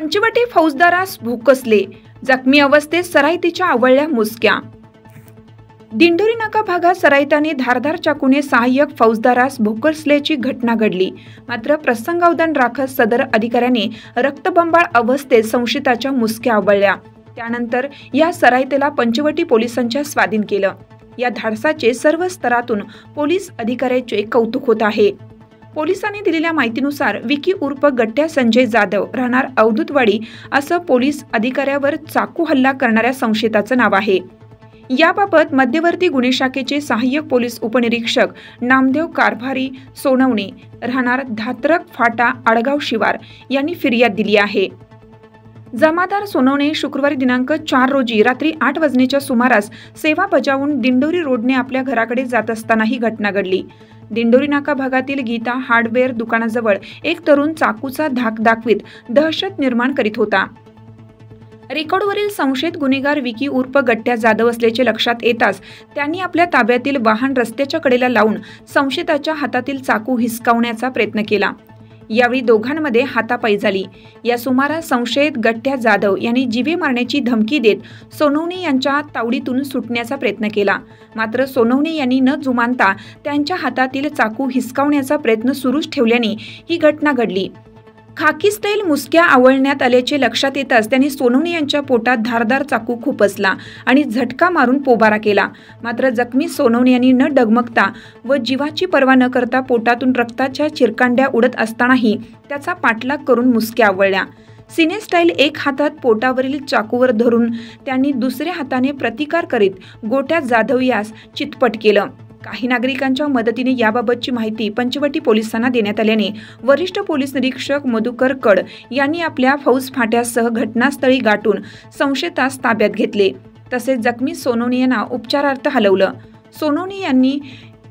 पंचवटी फौजदारास भोकसले, जखमी अवस्थेत सराईतीच्या आवळल्या मुसक्या। दिंडोरी नाका भागात सराईतांनी धारदार चाकूने सहाय्यक फौजदारास भोकसल्याची घटना घडली। मात्र प्रसंगावधान राखत सदर अधिकाऱ्यांनी रक्तबंबाळ अवस्थेत संशयिताच्या मुसक्या आवळल्या। त्यानंतर या सराईतेला पंचवटी पोलिसांच्या स्वाधीन केलं। या धाडसाचे सर्व स्तरातून पोलीस अधिकाऱ्याचे कौतुक होत आहे। पोलिसांनी दिलेल्या माहितीनुसार विकी उर्फ गट्ट्या संजय जाधव राहणार अवधूतवाडी असं पोलीस अधिकाऱ्यावर चाकू हल्ला करणाऱ्या संशयिताचं नाव आहे। याबाबत मध्यवर्ती गुन्हे शाखेचे सहाय्यक पोलीस उपनिरीक्षक नामदेव कारभारी सोनवणे राहणार धात्रक फाटा आडगाव शिवार यांनी फिर्याद दिली आहे। जमादार सोनवणे शुक्रवारी दिनांक 4 रोजी रात्री 8 वाजण्याच्या सुमारास सेवा बजावून दिंडोरी रोडने आपल्या घराकडे जात असताना ही घटना घडली। दिंडोरी नाका भागातील गीता हार्डवेअर दुकानाजवळ एक तरुण चाकूचा धाक दाखवीत दहशत निर्माण करीत होता। रेकॉर्डवरील संशयित गुन्हेगार विकी उर्फ गट्ट्या जाधव असल्याचे लक्षात येताच त्यांनी आपल्या ताब्यातील वाहन रस्त्याच्या कडेला लावून संशयिताच्या हातातील चाकू हिसकावण्याचा प्रयत्न केला। यावेळी दोघांमध्ये हातापाई झाली। या सुमारास संशयित गट्ट्या जाधव यांनी जीवे मारण्याची धमकी देत सोनवणे यांच्या तावडीतून सुटण्याचा प्रयत्न केला। मात्र सोनवणे यांनी न जुमानता त्यांच्या हातातील चाकू हिसकावण्याचा प्रयत्न सुरूच ठेवल्याने ही घटना घडली। खाकी स्टाईल मुसक्या आवळण्यात आल्याचे लक्षात येताच त्यांनी सोनवणे यांच्या पोटात धारदार चाकू खुपसला आणि झटका मारून पोबारा केला। मात्र जखमी सोनवणे यांनी न डगमगता व जीवाची पर्वा न करता पोटातून रक्ताच्या चिरकांड्या उडत असतानाही त्याचा पाठलाग करून मुसक्या आवळल्या। सिने स्टाईल एक हातात पोटावरील चाकूवर धरून त्यांनी दुसऱ्या हाताने प्रतिकार करीत गोट्या जाधव यास चितपट केलं। काही नागरिकांच्या मदतीने याबाबतची माहिती पंचवटी पोलिसांना देण्यात आल्याने वरिष्ठ पोलीस निरीक्षक मधुकर कड यांनी आपल्या फौज फाट्यासह घटनास्थळी गाठून संशयितास ताब्यात घेतले। तसेच जखमी सोनवणे यांना उपचारार्थ हलवलं। सोनवणे यांनी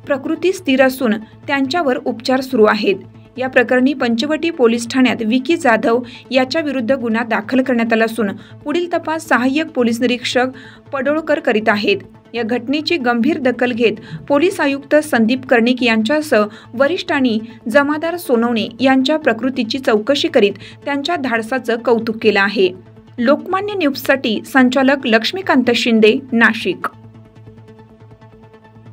प्रकृती स्थिर असून त्यांच्यावर उपचार सुरू आहेत। या प्रकरणी पंचवटी पोलीस ठाण्यात विकी जाधव याच्या विरुद्ध गुन्हा दाखल करण्यात आला असून पुढील तपास सहाय्यक पोलीस निरीक्षक पडोळकर करीत आहेत। या घटनेची गंभीर दखल घेत पोलीस आयुक्त संदीप कर्णिक यांच्यासह वरिष्ठांनी जमादार सोनवणे यांच्या प्रकृतीची चौकशी करीत त्यांच्या धाडसाचं कौतुक केलं आहे। लोकमान्य न्यूजसाठी संचालक लक्ष्मीकांत शिंदे, नाशिक।